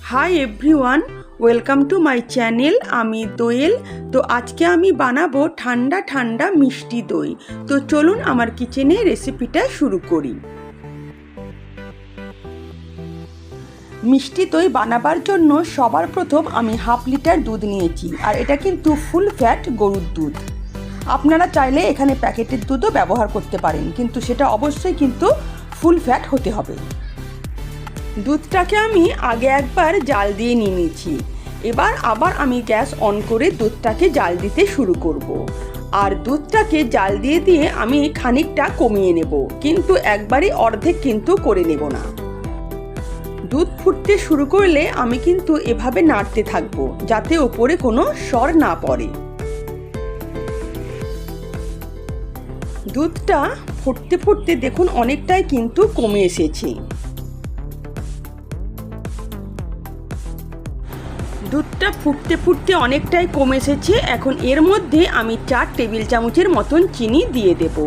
Hi everyone, welcome to my channel. আমি দোয়েল। তো আজকে আমি বানাবো ঠান্ডা ঠান্ডা মিষ্টি দই। তো চলুন আমার কিচেনে রেসিপিটা শুরু করি। মিষ্টি দই বানাবার জন্য সবার প্রথম আমি 1/2 লিটার দুধ নিয়েছি, আর এটা কিন্তু ফুল ফ্যাট গরুর দুধ। আপনারা চাইলে এখানে প্যাকেটের দুধও ব্যবহার করতে পারেন, কিন্তু সেটা অবশ্যই কিন্তু ফুল ফ্যাট হতে হবে। দুধটাকে আমি আগে একবার জাল দিয়ে নিয়ে নিয়েছি। এবার আবার আমি গ্যাস অন করে দুধটাকে জাল দিতে শুরু করব। আর দুধটাকে জাল দিয়ে দিয়ে আমি খানিকটা কমিয়ে নেব, কিন্তু একবারই অর্ধেক কিন্তু করে নেব না। দুধ ফুটতে শুরু করলে আমি কিন্তু এভাবে নাড়তে থাকবো, যাতে ওপরে কোনো সর না পড়ে। দুধটা ফুটতে ফুটতে দেখুন অনেকটাই কিন্তু কমে এসেছে। দুধটা ফুটতে ফুটতে অনেকটাই কমে এসেছে। এখন এর মধ্যে আমি 4 টেবিল চামচের মতন চিনি দিয়ে দেব।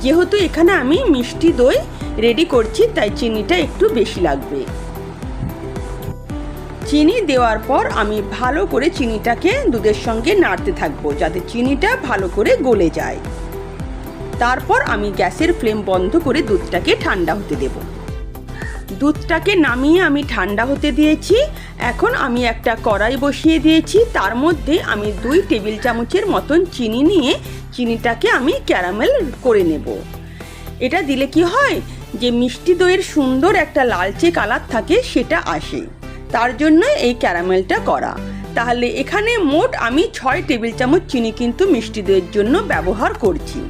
যেহেতু এখানে আমি মিষ্টি দই রেডি করছি, তাই চিনিটা একটু বেশি লাগবে। চিনি দেওয়ার পর আমি ভালো করে চিনিটাকে দুধের সঙ্গে নাড়তে থাকবো, যাতে চিনিটা ভালো করে গলে যায়। তারপর আমি গ্যাসের ফ্লেম বন্ধ করে দুধটাকে ঠান্ডা হতে দেব। দুধটাকে নামিয়ে আমি ঠান্ডা হতে দিয়েছি। এখন আমি একটা কড়াই বসিয়ে দিয়েছি, তার মধ্যে আমি 2 টেবিল চামচের মতন চিনি নিয়ে চিনিটাকে আমি ক্যারামেল করে নেব। এটা দিলে কি হয়, যে মিষ্টি দইয়ের সুন্দর একটা লালচে কালার থাকে, সেটা আসে। তার জন্য এই ক্যারামেলটা করা। তাহলে এখানে মোট আমি 6 টেবিল চামচ চিনি কিন্তু মিষ্টি দইয়ের জন্য ব্যবহার করছি।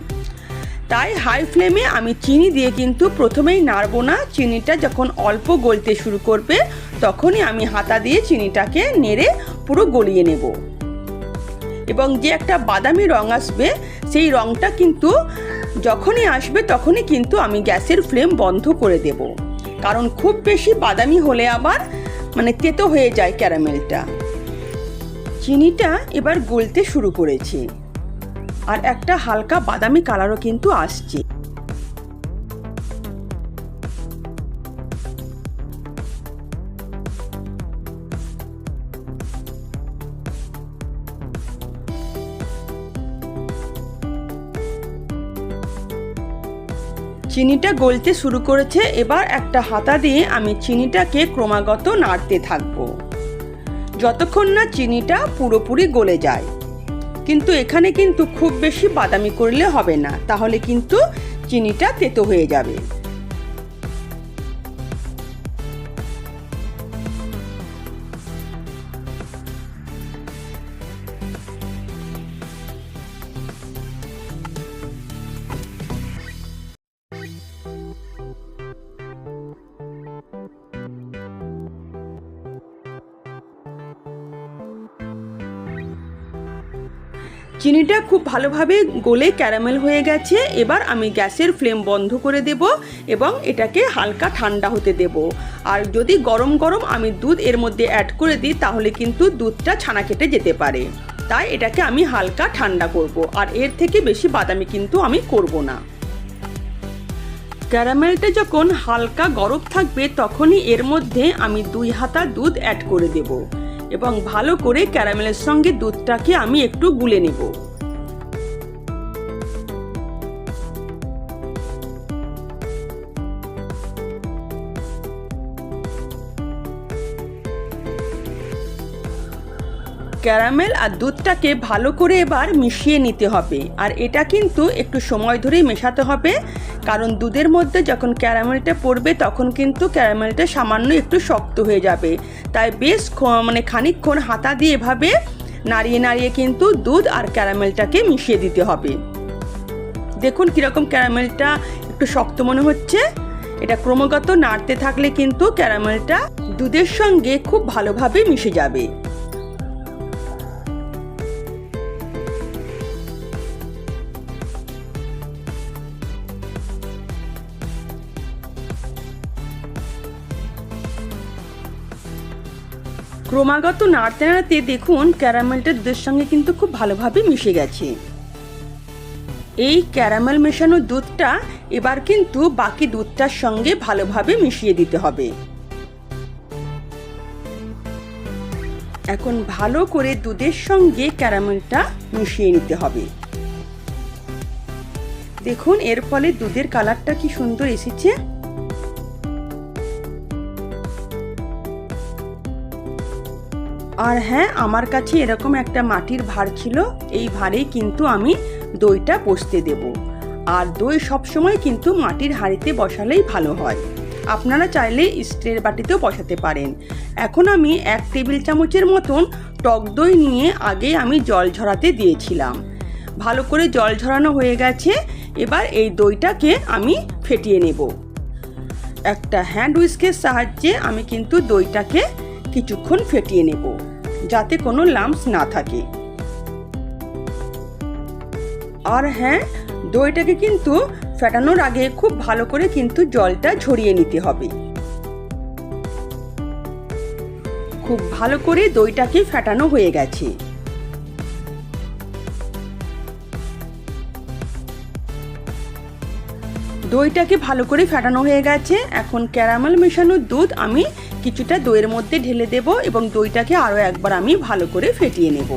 তাই হাই ফ্লেমে আমি চিনি দিয়ে কিন্তু প্রথমেই নাড়বো না। চিনিটা যখন অল্প গলতে শুরু করবে, তখনই আমি হাতা দিয়ে চিনিটাকে নেড়ে পুরো গলিয়ে নেব। এবং যে একটা বাদামি রং আসবে, সেই রংটা কিন্তু যখনই আসবে তখনই কিন্তু আমি গ্যাসের ফ্লেম বন্ধ করে দেব। কারণ খুব বেশি বাদামি হলে আবার তেতো হয়ে যায় ক্যারামেলটা। চিনিটা এবার গলতে শুরু করেছে, আর একটা হালকা বাদামি কালারও কিন্তু আসছে। চিনিটা গলতে শুরু করেছে। এবার একটা হাতা দিয়ে আমি চিনিটাকে ক্রমাগত নাড়তে থাকবো, যতক্ষণ না চিনিটা পুরোপুরি গলে যায়। কিন্তু এখানে কিন্তু খুব বেশি বাদামি করলে হবে না, তাহলে কিন্তু চিনিটা তেতো হয়ে যাবে। চিনিটা খুব ভালোভাবে গলে ক্যারামেল হয়ে গেছে। এবার আমি গ্যাসের ফ্লেম বন্ধ করে দেব এবং এটাকে হালকা ঠান্ডা হতে দেব। আর যদি গরম গরম আমি দুধ এর মধ্যে অ্যাড করে দিই, তাহলে কিন্তু দুধটা ছানা কেটে যেতে পারে। তাই এটাকে আমি হালকা ঠান্ডা করব, আর এর থেকে বেশি বাদামি কিন্তু আমি করব না। ক্যারামেলটা যখন হালকা গরম থাকবে, তখনই এর মধ্যে আমি 2 হাতা দুধ অ্যাড করে দেব এবং ভালো করে ক্যারামেলের সঙ্গে দুধটাকে আমি একটু গুলে নেব। ক্যারামেল আর দুধটাকে ভালো করে এবার মিশিয়ে নিতে হবে। আর এটা কিন্তু একটু সময় ধরেই মেশাতে হবে, কারণ দুধের মধ্যে যখন ক্যারামেলটা পড়বে, তখন কিন্তু ক্যারামেলটা সামান্য একটু শক্ত হয়ে যাবে। তাই বেশ খানিকক্ষণ হাতা দিয়ে এভাবে নাড়িয়ে নাড়িয়ে কিন্তু দুধ আর ক্যারামেলটাকে মিশিয়ে দিতে হবে। দেখুন কীরকম ক্যারামেলটা একটু শক্ত মনে হচ্ছে। এটা ক্রমাগত নাড়তে থাকলে কিন্তু ক্যারামেলটা দুধের সঙ্গে খুব ভালোভাবে মিশে যাবে। ক্রমাগত নাড়তে নাড়তে দেখুন ক্যারামেলটা দুধের সঙ্গে কিন্তু খুব ভালোভাবে মিশে গেছে। এই ক্যারামেল মেশানো দুধটা এবার কিন্তু বাকি দুধটার সঙ্গে ভালোভাবে মিশিয়ে দিতে হবে। এখন ভালো করে দুধের সঙ্গে ক্যারামেলটা মিশিয়ে নিতে হবে। দেখুন এর ফলে দুধের কালারটা কি সুন্দর এসেছে। আর হ্যাঁ, আমার কাছে এরকম একটা মাটির ভাঁড় ছিল, এই ভাঁড়েই কিন্তু আমি দইটা বসতে দেব। আর দই সবসময় কিন্তু মাটির হাঁড়িতে বসালেই ভালো হয়, আপনারা চাইলে স্টিলের বাটিতেও বসাতে পারেন। এখন আমি 1 টেবিল চামচের মতন টক দই নিয়ে আগে আমি জল ঝরাতে দিয়েছিলাম। ভালো করে জল ঝরানো হয়ে গেছে। এবার এই দইটাকে আমি ফেটিয়ে নেব। একটা হ্যান্ড হুইস্কের সাহায্যে আমি কিন্তু দইটাকে কিছুক্ষণ ফেটিয়ে নেব, যাতে কোনো লাম্পস না থাকে। আর হ্যাঁ, দইটাকে কিন্তু ফেটানোর আগে খুব ভালো করে কিন্তু জলটা ঝরিয়ে নিতে হবে। খুব ভালো করে দইটাকে ফেটানো হয়ে গেছে। দইটাকে ভালো করে ফেটানো হয়ে গেছে। এখন ক্যারামেল মেশানো দুধ আমি কিছুটা দইয়ের মধ্যে ঢেলে দেব এবং দইটাকে আরও একবার আমি ভালো করে ফেটিয়ে নেব।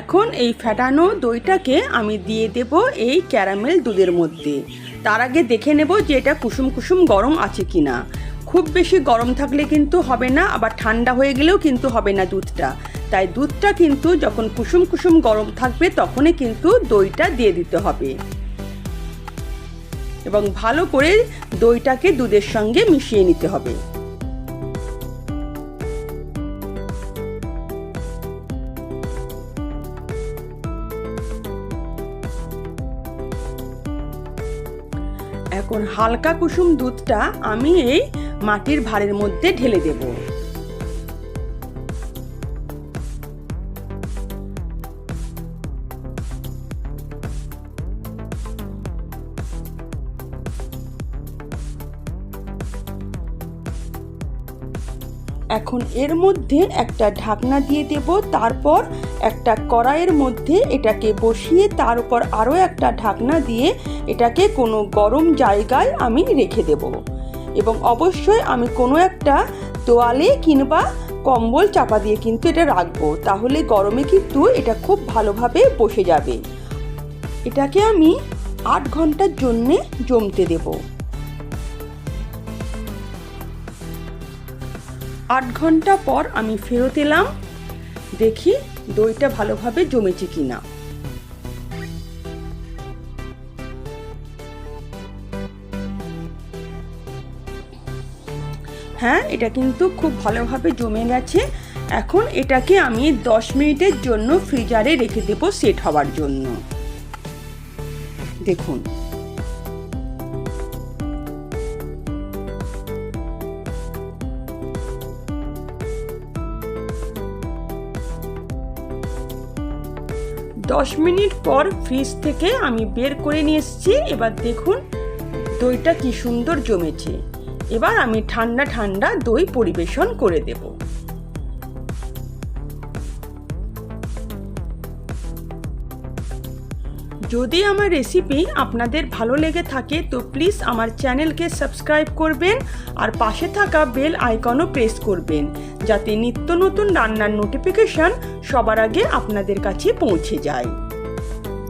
এখন এই ফেটানো দইটাকে আমি দিয়ে দেব এই ক্যারামেল দুধের মধ্যে। তার আগে দেখে নেব যে এটা কুসুম কুসুম গরম আছে কিনা। খুব বেশি গরম থাকলে কিন্তু হবে না, আবার ঠান্ডা হয়ে গেলেও কিন্তু হবে না দুধটা। তাই দুধটা কিন্তু যখন কুসুম কুসুম গরম থাকবে তখনই কিন্তু দইটা দিয়ে দিতে হবে এবং ভালো করে দইটাকে দুধের সঙ্গে মিশিয়ে নিতে হবে। এখন হালকা কুসুম দুধটা আমি এই মাটির ভাঁড়ের মধ্যে ঢেলে দেব। এখন এর মধ্যে একটা ঢাকনা দিয়ে দেব, তারপর একটা কড়াইয়ের মধ্যে এটাকে বসিয়ে তার উপর আরও একটা ঢাকনা দিয়ে এটাকে কোনো গরম জায়গায় আমি রেখে দেব এবং অবশ্যই আমি কোনো একটা তোয়ালে কিংবা কম্বল চাপা দিয়ে কিন্তু এটা রাখবো, তাহলে গরমে কিন্তু এটা খুব ভালোভাবে বসে যাবে। এটাকে আমি 8 ঘন্টার জন্যে জমতে দেব। 8 ঘন্টা পর আমি ফেরত এলাম, দেখি দইটা ভালোভাবে জমেছে কিনা। হ্যাঁ, এটা কিন্তু খুব ভালোভাবে জমে গেছে। এখন এটাকে আমি 10 মিনিটের জন্য ফ্রিজারে রেখে দেব সেট হওয়ার জন্য। দেখুন দশ মিনিট পর ফ্রিজ থেকে আমি বের করে নিয়ে এসেছি। এবার দেখুন দইটা কি সুন্দর জমেছে। এবার আমি ঠান্ডা ঠান্ডা দই পরিবেশন করে দেব। যদি আমার রেসিপি আপনাদের ভালো লেগে থাকে তো প্লিজ আমার চ্যানেলকে সাবস্ক্রাইব করবেন আর পাশে থাকা বেল আইকনও প্রেস করবেন, যাতে নিত্য নতুন রান্নার নোটিফিকেশন সবার আগে আপনাদের কাছে পৌঁছে যায়।